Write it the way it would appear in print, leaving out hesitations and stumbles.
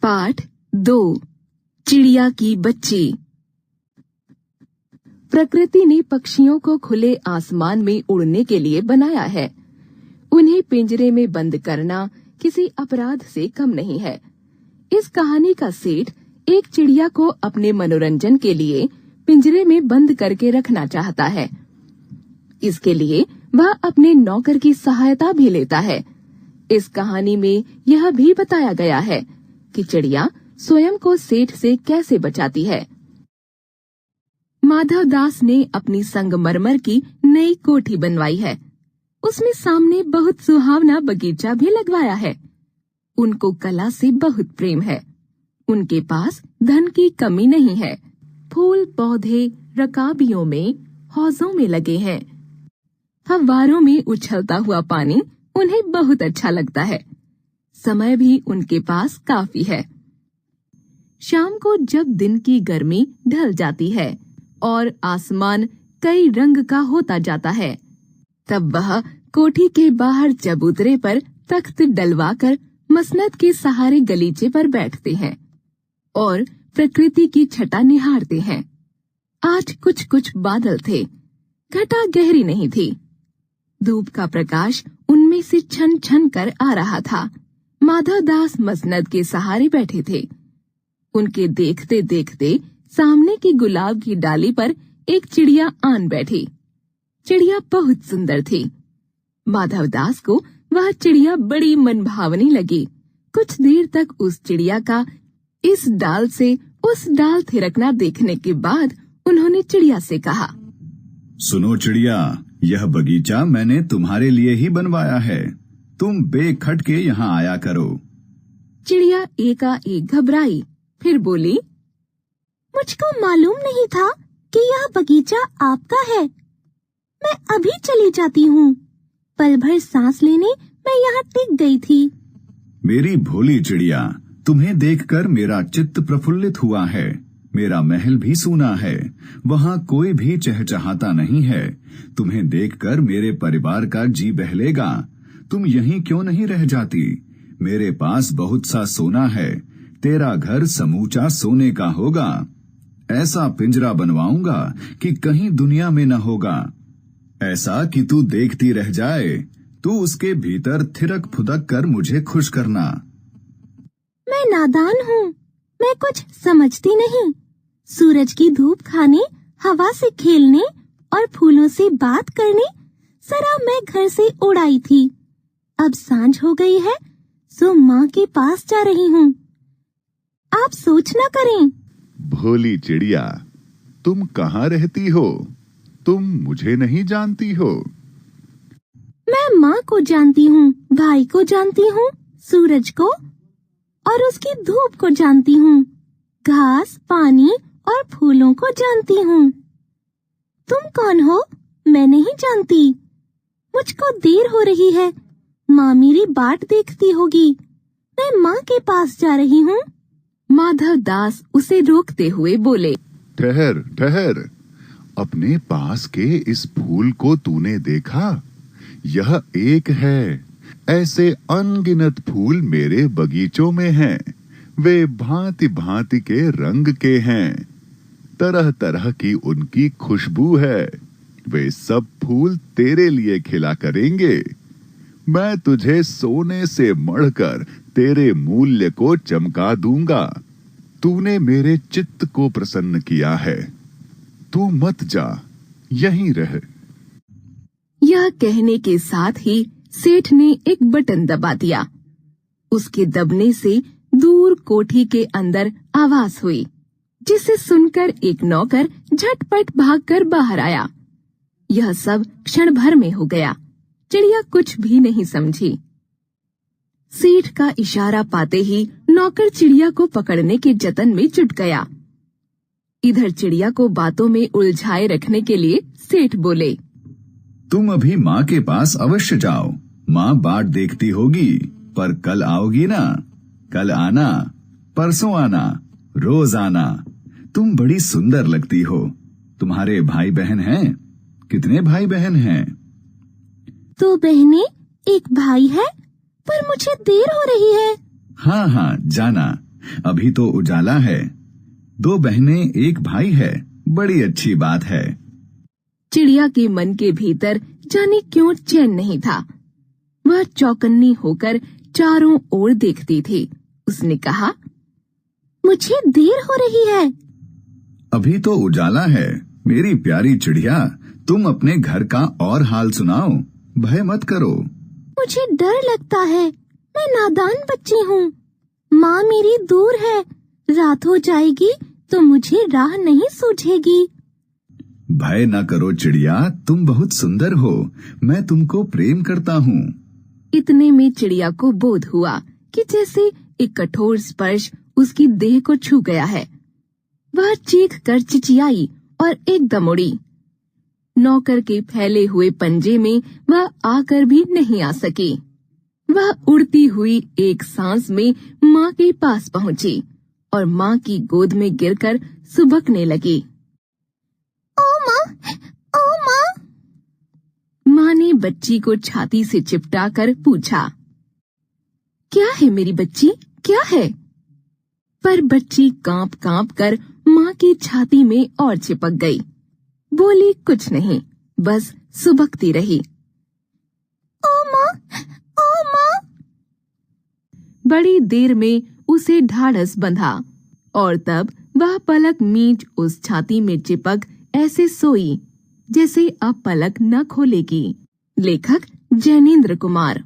पाठ 2 चिड़िया की बच्ची। प्रकृति ने पक्षियों को खुले आसमान में उड़ने के लिए बनाया है। उन्हें पिंजरे में बंद करना किसी अपराध से कम नहीं है। इस कहानी का सेठ एक चिड़िया को अपने मनोरंजन के लिए पिंजरे में बंद करके रखना चाहता है। इसके लिए वह अपने नौकर की सहायता भी लेता है। इस कहानी में यह भी बताया गया है कि चिड़िया स्वयं को सेठ से कैसे बचाती है। माधव दास ने अपनी संगमरमर की नई कोठी बनवाई है। उसमें सामने बहुत सुहावना बगीचा भी लगवाया है। उनको कला से बहुत प्रेम है। उनके पास धन की कमी नहीं है। फूल पौधे रकाबियों में हौजों में लगे हैं। फव्वारों में उछलता हुआ पानी उन्हें बहुत अच्छा लगता है। समय भी उनके पास काफी है। शाम को जब दिन की गर्मी ढल जाती है और आसमान कई रंग का होता जाता है, तब वह कोठी के बाहर चबूतरे पर तख्त डलवाकर मसनद के सहारे गलीचे पर बैठते हैं और प्रकृति की छटा निहारते हैं। आज कुछ कुछ बादल थे। घटा गहरी नहीं थी। धूप का प्रकाश उनमें से छन छन कर आ रहा था। माधव दास मसनद के सहारे बैठे थे। उनके देखते देखते सामने की गुलाब की डाली पर एक चिड़िया आन बैठी। चिड़िया बहुत सुंदर थी। माधव दास को वह चिड़िया बड़ी मनभावनी लगी। कुछ देर तक उस चिड़िया का इस डाल से उस डाल थिरकना देखने के बाद उन्होंने चिड़िया से कहा, सुनो चिड़िया, यह बगीचा मैंने तुम्हारे लिए ही बनवाया है। तुम बेखटके यहाँ आया करो। चिड़िया एकाएक घबराई, फिर बोली, मुझको मालूम नहीं था कि यह बगीचा आपका है। मैं अभी चली जाती हूँ। पल भर सांस लेने मैं यहाँ टिक गई थी। मेरी भोली चिड़िया, तुम्हें देखकर मेरा चित्त प्रफुल्लित हुआ है। मेरा महल भी सूना है। वहाँ कोई भी चहचहाता नहीं है। तुम्हें देखकर मेरे परिवार का जी बहलेगा। तुम यहीं क्यों नहीं रह जाती? मेरे पास बहुत सा सोना है। तेरा घर समूचा सोने का होगा। ऐसा पिंजरा बनवाऊंगा कि कहीं दुनिया में न होगा। ऐसा कि तू देखती रह जाए। तू उसके भीतर थिरक फुदक कर मुझे खुश करना। मैं नादान हूँ। मैं कुछ समझती नहीं। सूरज की धूप खाने, हवा से खेलने और फूलों से बात करने जरा मैं घर से उड़ाई थी। अब सांझ हो गई है, सो माँ के पास जा रही हूँ। आप सोच न करें। भोली चिड़िया, तुम कहाँ रहती हो? तुम मुझे नहीं जानती हो। मैं माँ को जानती हूँ, भाई को जानती हूँ, सूरज को और उसकी धूप को जानती हूँ, घास, पानी और फूलों को जानती हूँ। तुम कौन हो? मैं नहीं जानती। मुझको देर हो रही है। माँ मेरी बाट देखती होगी। मैं माँ के पास जा रही हूँ। माधव दास उसे रोकते हुए बोले, ठहर ठहर। अपने पास के इस फूल को तूने देखा? यह एक है। ऐसे अनगिनत फूल मेरे बगीचों में हैं। वे भांति भांति के रंग के हैं। तरह तरह की उनकी खुशबू है। वे सब फूल तेरे लिए खिला करेंगे। मैं तुझे सोने से मढ़कर तेरे मूल्य को चमका दूंगा। तूने मेरे चित्त को प्रसन्न किया है। तू मत जा, यहीं रह। यह कहने के साथ ही सेठ ने एक बटन दबा दिया। उसके दबने से दूर कोठी के अंदर आवाज हुई, जिसे सुनकर एक नौकर झटपट भागकर बाहर आया। यह सब क्षण भर में हो गया। चिड़िया कुछ भी नहीं समझी। सेठ का इशारा पाते ही नौकर चिड़िया को पकड़ने के जतन में जुट गया। इधर चिड़िया को बातों में उलझाए रखने के लिए सेठ बोले, तुम अभी माँ के पास अवश्य जाओ। माँ बाट देखती होगी, पर कल आओगी ना? कल आना, परसों आना, रोज आना। तुम बड़ी सुंदर लगती हो। तुम्हारे भाई बहन हैं? कितने भाई बहन हैं? 2 बहनें, 1 भाई है, पर मुझे देर हो रही है। हाँ हाँ, जाना। अभी तो उजाला है। 2 बहनें 1 भाई है, बड़ी अच्छी बात है। चिड़िया के मन के भीतर जाने क्यों चैन नहीं था। वह चौकन्नी होकर चारों ओर देखती थी। उसने कहा, मुझे देर हो रही है। अभी तो उजाला है। मेरी प्यारी चिड़िया, तुम अपने घर का और हाल सुनाओ। भय मत करो। मुझे डर लगता है। मैं नादान बच्ची हूँ। माँ मेरी दूर है। रात हो जाएगी तो मुझे राह नहीं सूझेगी। भय न करो चिड़िया, तुम बहुत सुंदर हो। मैं तुमको प्रेम करता हूँ। इतने में चिड़िया को बोध हुआ कि जैसे एक कठोर स्पर्श उसकी देह को छू गया है। वह चीख कर चिचियाई और एकदम उड़ी। नौकर के फैले हुए पंजे में वह आकर भी नहीं आ सकी। वह उड़ती हुई एक सांस में माँ के पास पहुंची और माँ की गोद में गिरकर सुबकने लगी। ओ माँ, ओ माँ। माँ ने बच्ची को छाती से चिपटाकर पूछा, क्या है मेरी बच्ची, क्या है? पर बच्ची कांप कांप कर माँ की छाती में और चिपक गई। बोली कुछ नहीं, बस सुबकती रही। ओ माँ, ओ माँ। बड़ी देर में उसे ढाढ़स बंधा और तब वह पलक मींच उस छाती में चिपक ऐसे सोई जैसे अब पलक न खोलेगी। लेखक जैनेन्द्र कुमार।